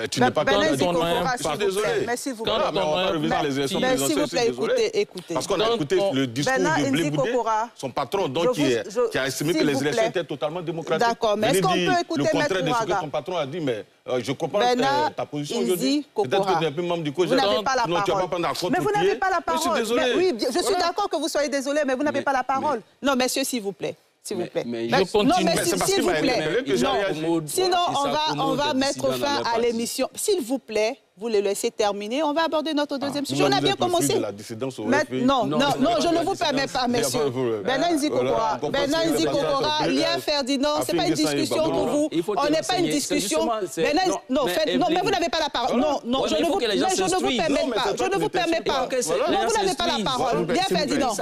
tu n'es pas Benazi candidat. Kokora, Je suis désolé. mais s'il vous plaît. On va revenir les élections Mais s'il vous plaît, écoutez. Parce qu'on a écouté le discours de Blé-Boudé, son patron, donc, qui a estimé que les élections étaient totalement démocratiques. D'accord, mais est-ce qu'on peut écouter le contraire de ce que Mouraga? ton patron a dit, mais je comprends ta position aujourd'hui. Peut-être que tu n'es plus membre du COJER. Vous n'avez pas la parole. Tu vas pas prendre en compte. Mais vous n'avez pas la parole. Je suis désolé. Oui, je suis d'accord que vous soyez désolé, mais vous n'avez pas la parole. Non, messieurs, s'il vous plaît. S'il vous plaît. Mais je continue. Non, mais s'il vous plaît. Non. Sinon, on va mettre fin à l'émission. S'il vous plaît, vous le laissez terminer. On va aborder notre deuxième sujet. On a bien commencé. Non, je ne vous permets pas, messieurs. Benazi Kokora, Lia Ferdinand, ce n'est pas une discussion pour vous. On n'est pas une discussion. Non, mais vous n'avez pas la parole. Non, je ne vous permets pas. Je ne vous permets pas. Non, vous n'avez pas la parole. Lia Ferdinand,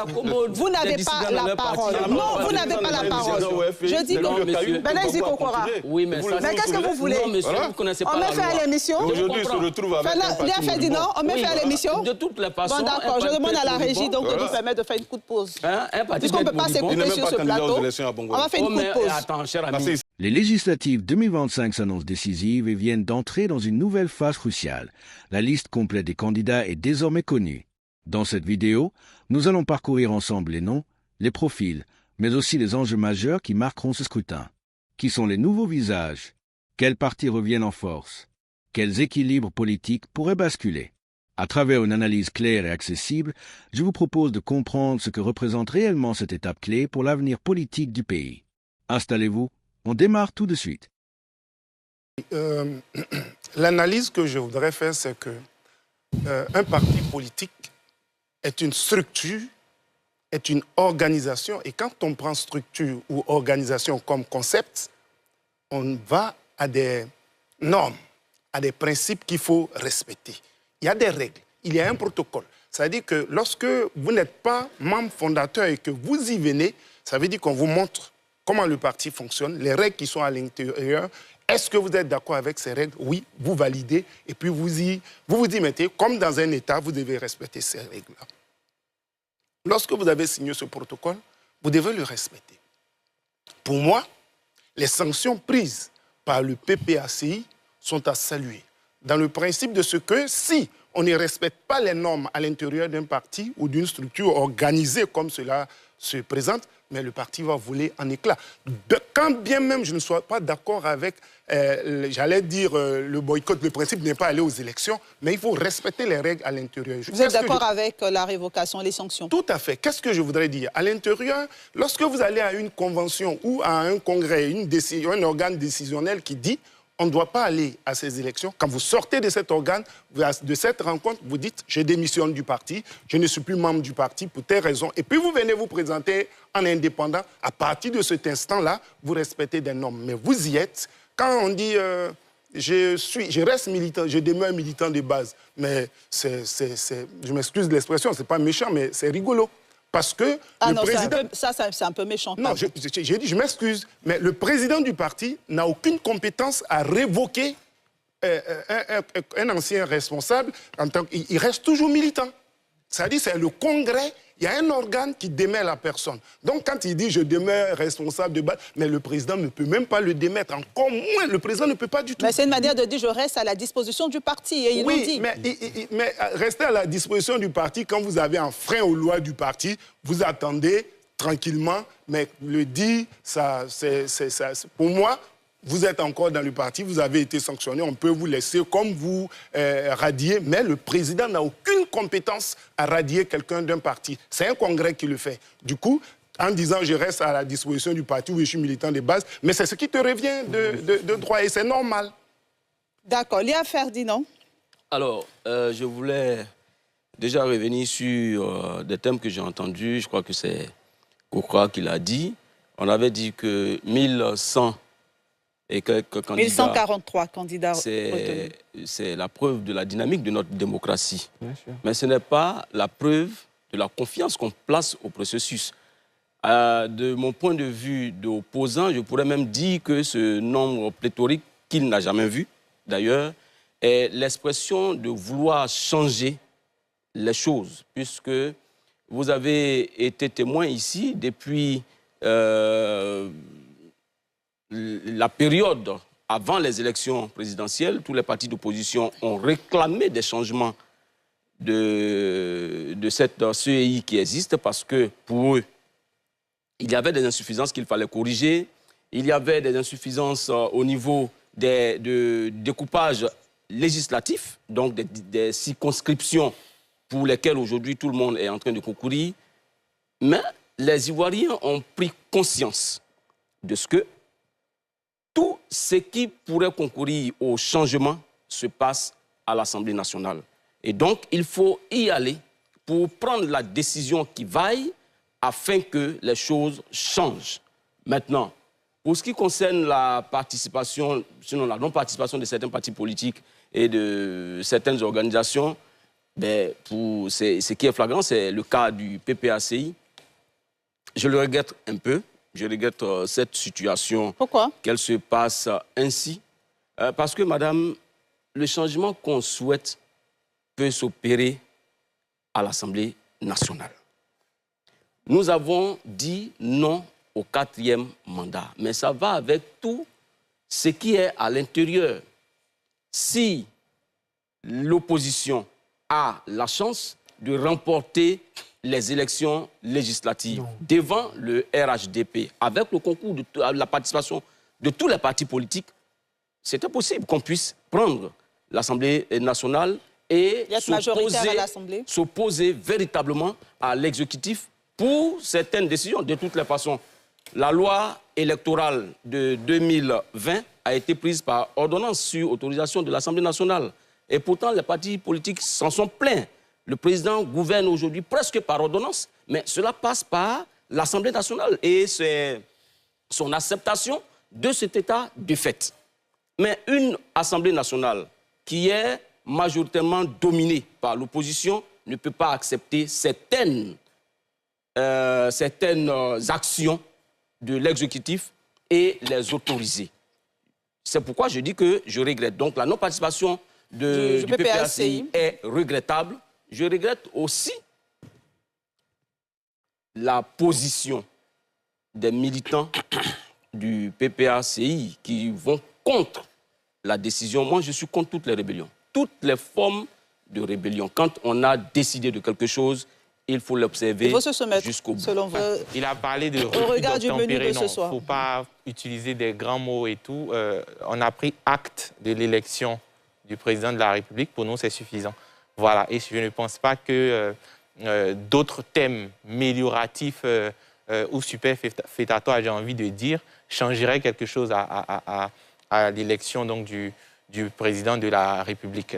vous n'avez pas la parole. Non, vous n'avez pas la parole. Je dis que Benazi Kokora. Oui, mais qu'est-ce que vous voulez? Non, monsieur, vous ne connaissez pas la loi. On met fin à l'émission. Aujourd'hui, il se retrouve avec un Lia Ferdinand, on met fin à l'émission. De toutes les façons. Bon, d'accord, je demande à la régie donc de nous permettre de faire une courte pause. Puisqu'on ne peut pas s'écouter sur ce plateau, on va faire une courte pause. Attends, cher ami. Les législatives 2025 s'annoncent décisives et viennent d'entrer dans une nouvelle phase cruciale. La liste complète des candidats est désormais connue. Dans cette vidéo, nous allons parcourir ensemble les noms, les profils, mais aussi les enjeux majeurs qui marqueront ce scrutin. Qui sont les nouveaux visages? Quels partis reviennent en force? Quels équilibres politiques pourraient basculer? À travers une analyse claire et accessible, je vous propose de comprendre ce que représente réellement cette étape clé pour l'avenir politique du pays. Installez-vous, on démarre tout de suite. L'analyse que je voudrais faire, c'est que un parti politique est une structure, est une organisation, et quand on prend structure ou organisation comme concept, on va à des normes, à des principes qu'il faut respecter. Il y a des règles, il y a un protocole. Ça veut dire que lorsque vous n'êtes pas membre fondateur et que vous y venez, ça veut dire qu'on vous montre comment le parti fonctionne, les règles qui sont à l'intérieur. Est-ce que vous êtes d'accord avec ces règles? Oui, vous validez et puis vous y mettez. Comme dans un État, vous devez respecter ces règles-là. Lorsque vous avez signé ce protocole, vous devez le respecter. Pour moi, les sanctions prises par le PPACI sont à saluer. Dans le principe de ce que si on ne respecte pas les normes à l'intérieur d'un parti ou d'une structure organisée comme cela se présente, mais le parti va voler en éclats. Quand bien même je ne sois pas d'accord avec, j'allais dire, le boycott, le principe n'est pas aller aux élections, mais il faut respecter les règles à l'intérieur. Vous êtes d'accord avec la révocation, les sanctions? Tout à fait. Qu'est-ce que je voudrais dire? À l'intérieur, lorsque vous allez à une convention ou à un congrès, un organe décisionnel qui dit on ne doit pas aller à ces élections. Quand vous sortez de cet organe, de cette rencontre, vous dites « je démissionne du parti, je ne suis plus membre du parti pour telle raison ». Et puis vous venez vous présenter en indépendant. À partir de cet instant-là, vous respectez des normes. Mais vous y êtes. Quand on dit je reste militant, je demeure militant de base, mais je m'excuse de l'expression, c'est pas méchant, mais c'est rigolo. Parce que le président... c'est un peu méchant. Non, j'ai dit, je m'excuse, mais le président du parti n'a aucune compétence à révoquer un ancien responsable. Il reste toujours militant. C'est-à-dire, c'est le Congrès, il y a un organe qui démet la personne. Donc, quand il dit « je demeure responsable de base », mais le président ne peut même pas le démettre. Encore moins, le président ne peut pas du tout. Mais c'est une manière de dire « je reste à la disposition du parti ». Et il oui, le dit. Mais rester à la disposition du parti, quand vous avez un frein aux lois du parti, vous attendez tranquillement, mais le dit, pour moi, vous êtes encore dans le parti, vous avez été sanctionné, on peut vous laisser comme vous radier, mais le président n'a aucune compétence à radier quelqu'un d'un parti. C'est un congrès qui le fait. Du coup, en disant je reste à la disposition du parti où je suis militant de base, mais c'est ce qui te revient de droit et c'est normal. D'accord. Lia Ferdinand. Alors, je voulais déjà revenir sur des thèmes que j'ai entendus. Je crois que c'est Kokora qui l'a dit. On avait dit que 1100 et quelques candidats. 1143 candidats. C'est la preuve de la dynamique de notre démocratie. Mais ce n'est pas la preuve de la confiance qu'on place au processus. De mon point de vue d'opposant, je pourrais même dire que ce nombre pléthorique qu'il n'a jamais vu, d'ailleurs, est l'expression de vouloir changer les choses, puisque vous avez été témoin ici depuis la période avant les élections présidentielles, tous les partis d'opposition ont réclamé des changements de cette CEI qui existe parce que, pour eux, il y avait des insuffisances qu'il fallait corriger. Il y avait des insuffisances au niveau de découpage législatif, donc des circonscriptions pour lesquelles aujourd'hui tout le monde est en train de concourir. Mais les Ivoiriens ont pris conscience de ce que tout ce qui pourrait concourir au changement se passe à l'Assemblée nationale. Et donc, il faut y aller pour prendre la décision qui vaille afin que les choses changent. Maintenant, pour ce qui concerne la participation, sinon la non-participation de certains partis politiques et de certaines organisations, ben, ce qui est flagrant, c'est le cas du PPACI. Je le regrette un peu. Je regrette cette situation. Pourquoi? Qu'elle se passe ainsi. Parce que, madame, le changement qu'on souhaite peut s'opérer à l'Assemblée nationale. Nous avons dit non au 4e mandat, mais ça va avec tout ce qui est à l'intérieur. Si l'opposition a la chance de remporter les élections législatives devant le RHDP, avec le concours de la participation de tous les partis politiques, c'était possible qu'on puisse prendre l'Assemblée nationale et s'opposer véritablement à l'exécutif pour certaines décisions. De toutes les façons, la loi électorale de 2020 a été prise par ordonnance sur autorisation de l'Assemblée nationale. Et pourtant, les partis politiques s'en sont plaints. Le président gouverne aujourd'hui presque par ordonnance, mais cela passe par l'Assemblée nationale et c'est son acceptation de cet état de fait. Mais une Assemblée nationale qui est majoritairement dominée par l'opposition ne peut pas accepter certaines actions de l'exécutif et les autoriser. C'est pourquoi je dis que je regrette. Donc la non-participation du PPACI est regrettable. Je regrette aussi la position des militants du PPACI qui vont contre la décision. Moi, je suis contre toutes les rébellions, toutes les formes de rébellion. Quand on a décidé de quelque chose, il faut l'observer jusqu'au bout. Selon vous. Il a parlé de au regard du menu de ce soir. Il ne faut pas utiliser des grands mots et tout. On a pris acte de l'élection du président de la République. Pour nous, c'est suffisant. Voilà. Et je ne pense pas que d'autres thèmes amélioratifs ou superfétatoires, j'ai envie de dire, changeraient quelque chose à l'élection du président de la République.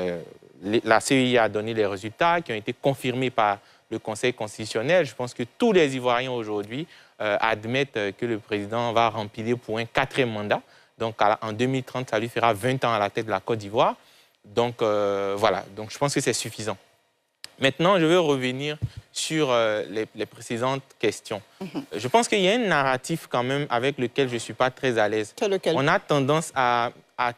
La CEI a donné les résultats qui ont été confirmés par le Conseil constitutionnel. Je pense que tous les Ivoiriens aujourd'hui admettent que le président va remplir pour un 4e mandat. Donc en 2030, ça lui fera 20 ans à la tête de la Côte d'Ivoire. Donc voilà, donc je pense que c'est suffisant. Maintenant, je veux revenir sur les précédentes questions. Je pense qu'il y a un narratif quand même avec lequel je ne suis pas très à l'aise. On a tendance à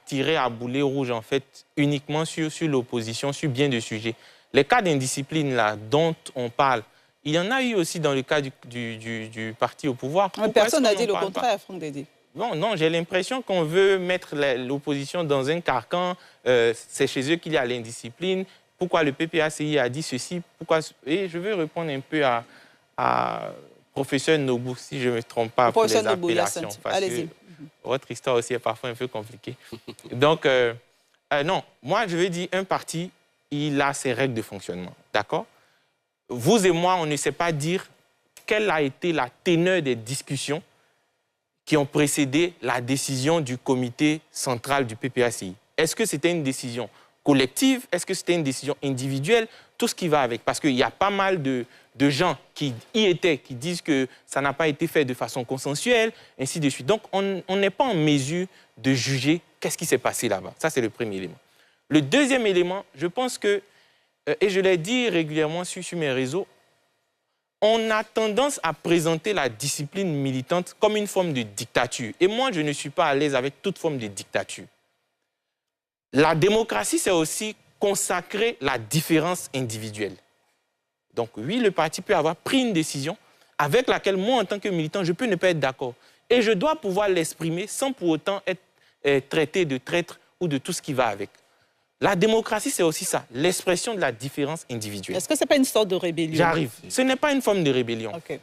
tirer à boulet rouge en fait uniquement sur l'opposition, sur bien des sujets. Les cas d'indiscipline là dont on parle, il y en a eu aussi dans le cas du parti au pouvoir. Personne n'a dit le contraire, Franck Dédé. Non, j'ai l'impression qu'on veut mettre l'opposition dans un carcan. C'est chez eux qu'il y a l'indiscipline. Pourquoi le PPACI a dit ceci? Et je veux répondre un peu à professeur Nobou, si je ne me trompe pas, pour les appellations. Parce que votre histoire aussi est parfois un peu compliquée. Donc, non, moi, je veux dire, un parti, il a ses règles de fonctionnement, d'accord? Vous et moi, on ne sait pas dire quelle a été la teneur des discussions qui ont précédé la décision du comité central du PPACI. Est-ce que c'était une décision collective? Est-ce que c'était une décision individuelle? Tout ce qui va avec. Parce qu'il y a pas mal de gens qui y étaient, qui disent que ça n'a pas été fait de façon consensuelle, ainsi de suite. Donc, on n'est pas en mesure de juger qu'est-ce qui s'est passé là-bas. Ça, c'est le premier élément. Le deuxième élément, je pense que, et je l'ai dit régulièrement sur mes réseaux, on a tendance à présenter la discipline militante comme une forme de dictature. Et moi, je ne suis pas à l'aise avec toute forme de dictature. La démocratie, c'est aussi consacrer la différence individuelle. Donc oui, le parti peut avoir pris une décision avec laquelle moi, en tant que militant, je peux ne pas être d'accord. Et je dois pouvoir l'exprimer sans pour autant être traiter de traître ou de tout ce qui va avec. La démocratie, c'est aussi ça, l'expression de la différence individuelle. Est-ce que ce n'est pas une sorte de rébellion? J'arrive. Ce n'est pas une forme de rébellion. Okay.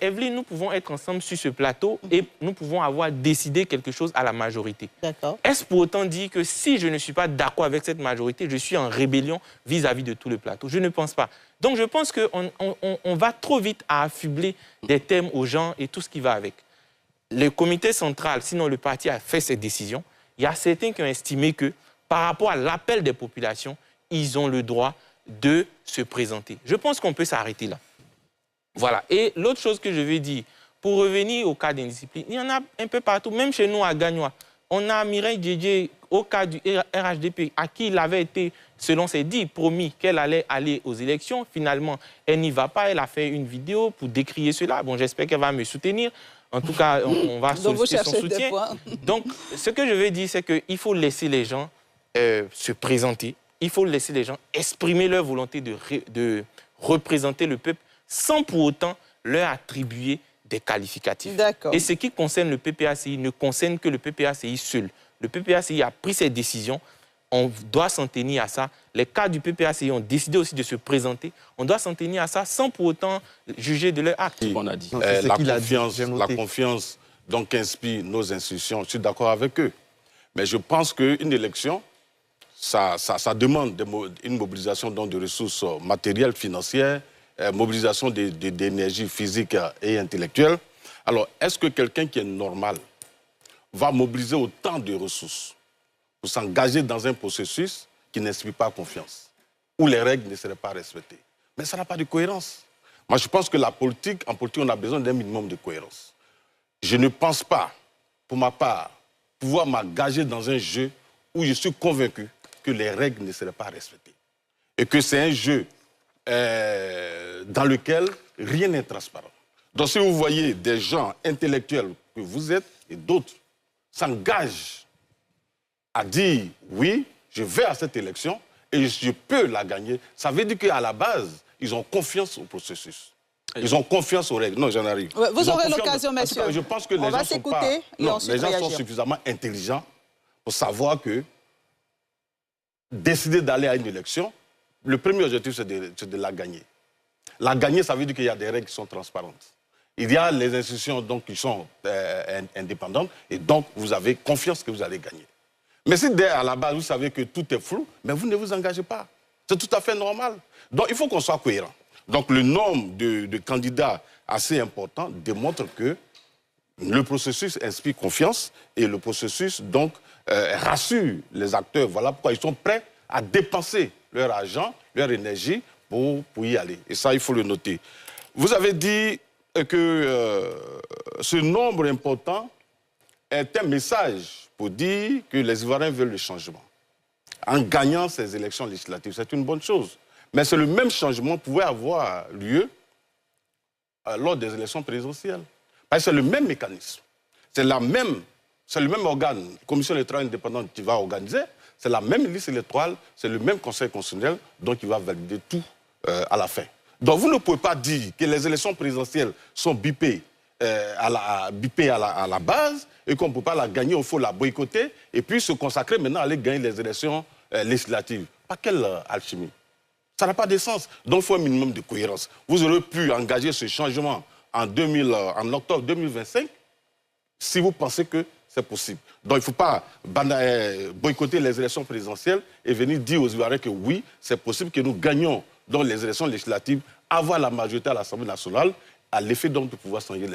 Evelyne, nous pouvons être ensemble sur ce plateau et nous pouvons avoir décidé quelque chose à la majorité. D'accord. Est-ce pour autant dire que si je ne suis pas d'accord avec cette majorité, je suis en rébellion vis-à-vis de tout le plateau? Je ne pense pas. Donc je pense qu'on va trop vite à affubler des thèmes aux gens et tout ce qui va avec. Le comité central, sinon le parti a fait cette décision, il y a certains qui ont estimé que par rapport à l'appel des populations, ils ont le droit de se présenter. Je pense qu'on peut s'arrêter là. Voilà. Et l'autre chose que je veux dire, pour revenir au cas d'indiscipline, il y en a un peu partout, même chez nous à Gagnois. On a Mireille Djedje, au cas du RHDP, à qui il avait été, selon ses dires, promis qu'elle allait aller aux élections. Finalement, elle n'y va pas. Elle a fait une vidéo pour décrier cela. Bon, j'espère qu'elle va me soutenir. En tout cas, on va solliciter son soutien. Donc, ce que je veux dire, c'est qu'il faut laisser les gens se présenter. Il faut laisser les gens exprimer leur volonté de représenter le peuple sans pour autant leur attribuer des qualificatifs. Et ce qui concerne le PPACI ne concerne que le PPACI seul. Le PPACI a pris ses décisions, on doit s'en tenir à ça. Les cadres du PPACI ont décidé aussi de se présenter. On doit s'en tenir à ça sans pour autant juger de leur acte. On a dit. La confiance donc inspire nos institutions, je suis d'accord avec eux. Mais je pense qu'une élection, ça demande une mobilisation donc, de ressources matérielles, financières, mobilisation d'énergie physique et intellectuelle. Alors, est-ce que quelqu'un qui est normal va mobiliser autant de ressources pour s'engager dans un processus qui n'inspire pas confiance, où les règles ne seraient pas respectées? Mais ça n'a pas de cohérence. Moi, je pense que en politique, on a besoin d'un minimum de cohérence. Je ne pense pas, pour ma part, pouvoir m'engager dans un jeu où je suis convaincu que les règles ne seraient pas respectées. Et que c'est un jeu dans lequel rien n'est transparent. Donc si vous voyez des gens intellectuels que vous êtes et d'autres s'engagent à dire oui, je vais à cette élection et je peux la gagner, ça veut dire qu'à la base, ils ont confiance au processus. Ils ont confiance aux règles. Non, j'en arrive. Vous aurez l'occasion, messieurs. Je pense que les gens sont pas... Non, les gens sont suffisamment intelligents pour savoir que décider d'aller à une élection, le premier objectif, c'est de la gagner. La gagner, ça veut dire qu'il y a des règles qui sont transparentes. Il y a les institutions donc, qui sont indépendantes et donc vous avez confiance que vous allez gagner. Mais si à la base, vous savez que tout est flou, mais vous ne vous engagez pas. C'est tout à fait normal. Donc il faut qu'on soit cohérent. Donc le nombre de candidats assez important démontre que le processus inspire confiance et le processus donc rassure les acteurs. Voilà pourquoi ils sont prêts à dépenser leur argent, leur énergie pour y aller. Et ça, il faut le noter. Vous avez dit que ce nombre important est un message pour dire que les Ivoiriens veulent le changement. En gagnant ces élections législatives, c'est une bonne chose. Mais c'est le même changement pouvait avoir lieu lors des élections présidentielles. Parce que c'est le même mécanisme. C'est le même organe, commission électorale indépendante qui va organiser, c'est la même liste électorale, c'est le même conseil constitutionnel, donc il va valider tout à la fin. Donc vous ne pouvez pas dire que les élections présidentielles sont bipées à la base et qu'on ne peut pas la gagner, il faut la boycotter et puis se consacrer maintenant à aller gagner les élections législatives. Pas quelle alchimie? Ça n'a pas de sens. Donc il faut un minimum de cohérence. Vous aurez pu engager ce changement en octobre 2025 si vous pensez que c'est possible. Donc il ne faut pas boycotter les élections présidentielles et venir dire aux Ivoiriens que oui, c'est possible que nous gagnions dans les élections législatives, avoir la majorité à l'Assemblée nationale, à l'effet donc de pouvoir changer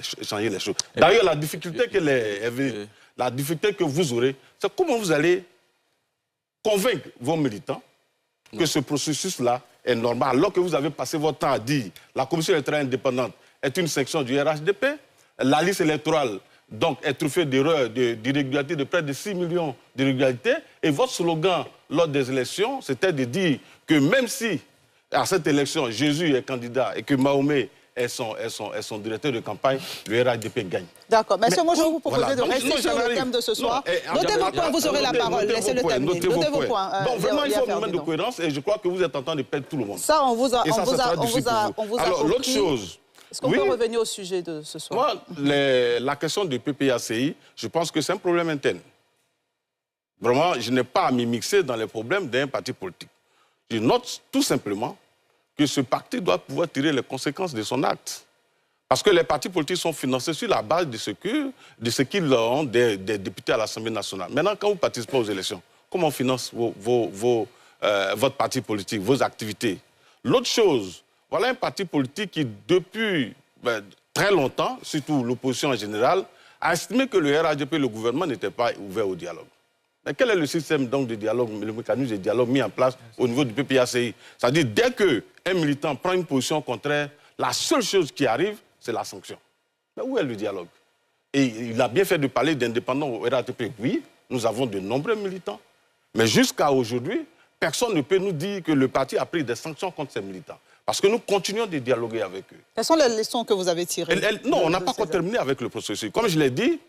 les choses. D'ailleurs, la difficulté que vous aurez, c'est comment vous allez convaincre vos militants que ce processus-là est normal, alors que vous avez passé votre temps à dire la commission électorale indépendante est une section du RHDP, la liste électorale donc est truffée d'erreurs, d'irrégularités, de près de 6 millions d'irrégularités, et votre slogan lors des élections, c'était de dire que même si à cette élection, Jésus est candidat et que Mahomet est son directeur de campagne, le RHDP gagne. D'accord. Monsieur, moi, je vais vous proposer de rester sur le thème de ce soir. Notez vos points, vous aurez la parole. Laissez-le terminer. Notez vos points. Donc, vraiment, il faut un moment de cohérence et je crois que vous êtes en train de perdre tout le monde. Ça, on vous a Alors, l'autre chose... Est-ce qu'on peut revenir au sujet de ce soir? Moi, la question du PPACI, je pense que c'est un problème interne. Vraiment, je n'ai pas à m'y mixer dans les problèmes d'un parti politique. Je note tout simplement que ce parti doit pouvoir tirer les conséquences de son acte. Parce que les partis politiques sont financés sur la base de ce qu'ils ont des députés à l'Assemblée nationale. Maintenant, quand vous participez aux élections, comment on finance votre parti politique, vos activités? L'autre chose, voilà un parti politique qui, depuis très longtemps, surtout l'opposition en général, a estimé que le RHDP, le gouvernement, n'était pas ouvert au dialogue. Mais quel est le système donc, de dialogue, le mécanisme de dialogue mis en place au niveau du PPACI? C'est-à-dire, dès qu'un militant prend une position contraire, la seule chose qui arrive, c'est la sanction. Mais où est le dialogue? Et il a bien fait de parler d'indépendants au RHDP. Oui, nous avons de nombreux militants. Mais jusqu'à aujourd'hui, personne ne peut nous dire que le parti a pris des sanctions contre ces militants. Parce que nous continuons de dialoguer avec eux. Quelles sont les leçons que vous avez tirées? Non, on n'a pas encore terminé avec le processus. Comme je l'ai dit,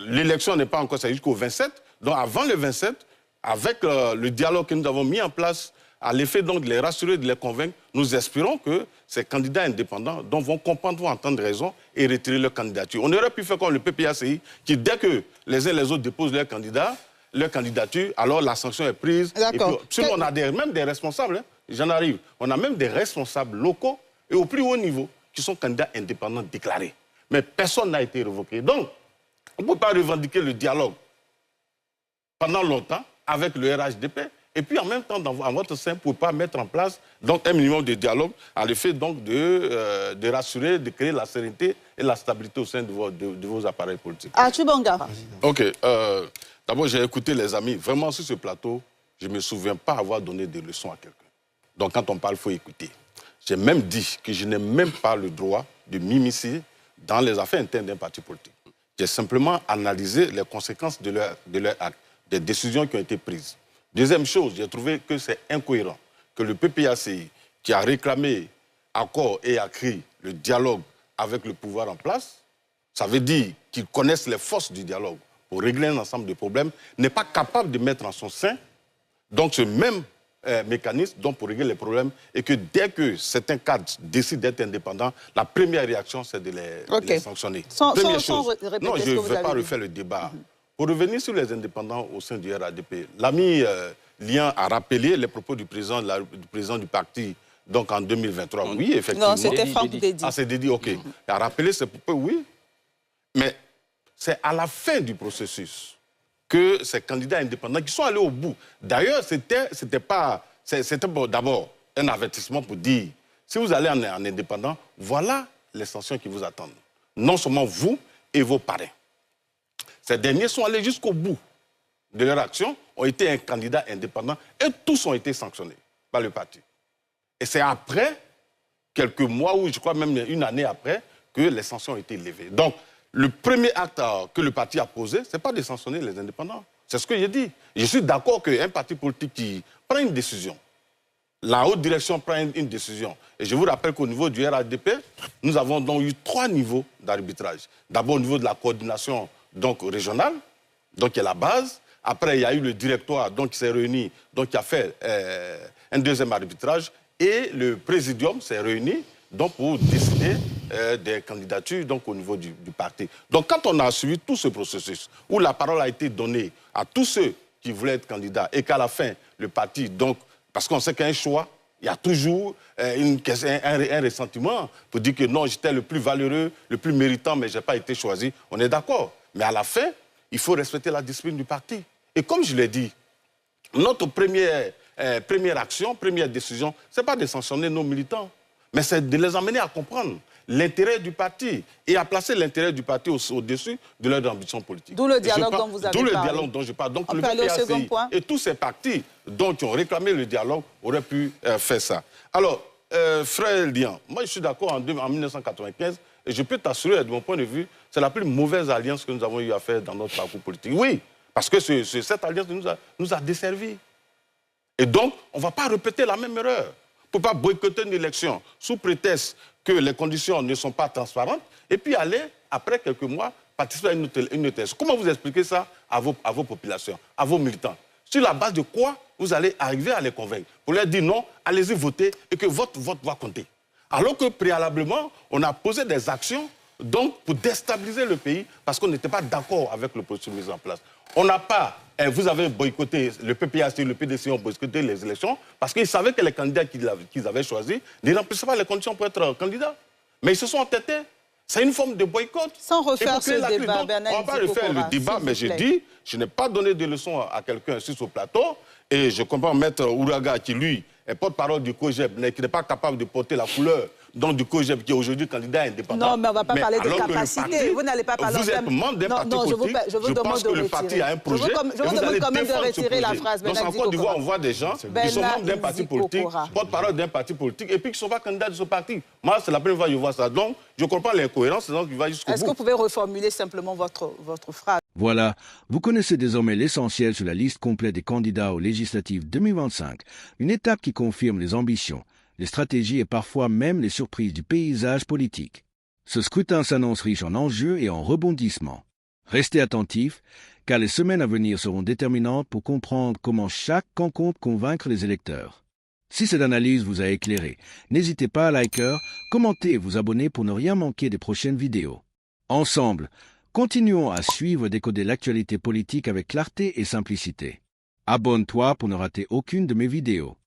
l'élection n'est pas encore, c'est jusqu'au 27. Donc avant le 27, avec le dialogue que nous avons mis en place, à l'effet donc de les rassurer, de les convaincre, nous espérons que ces candidats indépendants vont comprendre, vont entendre raison et retirer leur candidature. On aurait pu faire comme le PPACI, qui dès que les uns et les autres déposent leur candidature, alors la sanction est prise. D'accord. On a même des responsables, hein, j'en arrive, on a même des responsables locaux et au plus haut niveau qui sont candidats indépendants déclarés. Mais personne n'a été révoqué. Donc, on ne peut pas revendiquer le dialogue pendant longtemps avec le RHDP. Et puis en même temps, à votre sein, vous ne pouvez pas mettre en place donc, un minimum de dialogue à l'effet de rassurer, de créer la sérénité et la stabilité au sein de vos appareils politiques. Arthur Bonga. Ok. D'abord, j'ai écouté les amis. Vraiment, sur ce plateau, je ne me souviens pas avoir donné des leçons à quelqu'un. Donc quand on parle, il faut écouter. J'ai même dit que je n'ai même pas le droit de m'immiscer dans les affaires internes d'un parti politique. J'ai simplement analysé les conséquences de leur acte, des décisions qui ont été prises. Deuxième chose, j'ai trouvé que c'est incohérent que le PPACI, qui a réclamé accord et a créé le dialogue avec le pouvoir en place, ça veut dire qu'ils connaissent les forces du dialogue pour régler un ensemble de problèmes, n'est pas capable de mettre en son sein donc ce même mécanisme donc pour régler les problèmes et que dès que certains cadres décident d'être indépendants, la première réaction, c'est de les sanctionner. Première chose. Non, je ne vais pas refaire le débat. Pour revenir sur les indépendants au sein du RHDP, l'ami Lian a rappelé les propos du président du parti donc en 2023. Oui, effectivement. Non, c'était Franck Dédi. Ah, c'est Dédi, ok. Il a rappelé ces propos, oui. Mais c'est à la fin du processus que ces candidats indépendants qui sont allés au bout. D'ailleurs, c'était d'abord un avertissement pour dire, si vous allez en indépendant, voilà les sanctions qui vous attendent. Non seulement vous et vos parrains. Ces derniers sont allés jusqu'au bout de leur action, ont été un candidat indépendant et tous ont été sanctionnés par le parti. Et c'est après, quelques mois ou je crois même une année après, que les sanctions ont été levées. Donc, le premier acte que le parti a posé, ce n'est pas de sanctionner les indépendants. C'est ce que j'ai dit. Je suis d'accord qu'un parti politique qui prend une décision, la haute direction prend une décision. Et je vous rappelle qu'au niveau du RHDP, nous avons donc eu 3 niveaux d'arbitrage. D'abord au niveau de la coordination donc, régionale, donc qui est la base. Après, il y a eu le directoire donc, qui s'est réuni, donc qui a fait un deuxième arbitrage. Et le présidium s'est réuni donc, pour décider des candidatures donc, au niveau du parti. Donc quand on a suivi tout ce processus, où la parole a été donnée à tous ceux qui voulaient être candidats, et qu'à la fin, le parti, donc, parce qu'on sait qu'il y a un choix, il y a toujours un ressentiment pour dire que non, j'étais le plus valeureux, le plus méritant, mais je n'ai pas été choisi. On est d'accord. Mais à la fin, il faut respecter la discipline du parti. Et comme je l'ai dit, notre première action, première décision, ce n'est pas de sanctionner nos militants, mais c'est de les emmener à comprendre l'intérêt du parti et à placer l'intérêt du parti au-dessus de leur ambition politique. D'où le dialogue dont vous avez parlé. D'où le dialogue dont je parle. Donc le PPACI et tous ces partis qui ont réclamé le dialogue auraient pu faire ça. Alors, frère Lian, moi je suis d'accord en 1995 et je peux t'assurer, de mon point de vue, c'est la plus mauvaise alliance que nous avons eu à faire dans notre parcours politique. Oui, parce que cette alliance nous a desservis. Et donc, on ne va pas répéter la même erreur. On ne peut pas boycotter une élection sous prétexte que les conditions ne sont pas transparentes et puis aller, après quelques mois, participer à une autre élection. Comment vous expliquez ça à vos populations, à vos militants? Sur la base de quoi vous allez arriver à les convaincre? Pour leur dire non, allez-y voter et que votre vote va compter. Alors que préalablement, on a posé des actions donc, pour déstabiliser le pays parce qu'on n'était pas d'accord avec le processus mis en place. On n'a pas vous avez boycotté, le PPAC et le PDC ont boycotté les élections parce qu'ils savaient que les candidats qu'ils avaient choisis ne remplissaient pas les conditions pour être candidats. Mais ils se sont entêtés. C'est une forme de boycott. Sans refaire ce débat, Bernard, on va pas refaire le débat, mais j'ai dit, je n'ai pas donné de leçons à quelqu'un sur ce plateau. Et je comprends Maître Ouraga qui, lui, est porte-parole du COJEP, mais qui n'est pas capable de porter la couleur donc du COJEP qui est aujourd'hui candidat indépendant. Non, mais on ne va pas parler de capacité. Vous n'allez pas parler Vous êtes membre d'un parti politique. Je pense que le parti a un projet. Je vous demande quand même de retirer la phrase. Dans en Côte d'Ivoire, on voit des gens qui sont membres d'un parti politique, porte-parole d'un parti politique, et puis qui ne sont pas candidats de ce parti. Moi, c'est la première fois que je vois ça. Donc, je comprends l'incohérence, donc il va jusqu'au bout. Est-ce que vous pouvez reformuler simplement votre phrase? Voilà, vous connaissez désormais l'essentiel sur la liste complète des candidats aux législatives 2025, une étape qui confirme les ambitions, les stratégies et parfois même les surprises du paysage politique. Ce scrutin s'annonce riche en enjeux et en rebondissements. Restez attentifs, car les semaines à venir seront déterminantes pour comprendre comment chaque camp compte convaincre les électeurs. Si cette analyse vous a éclairé, n'hésitez pas à liker, commenter et vous abonner pour ne rien manquer des prochaines vidéos. Ensemble, continuons à suivre et décoder l'actualité politique avec clarté et simplicité. Abonne-toi pour ne rater aucune de mes vidéos.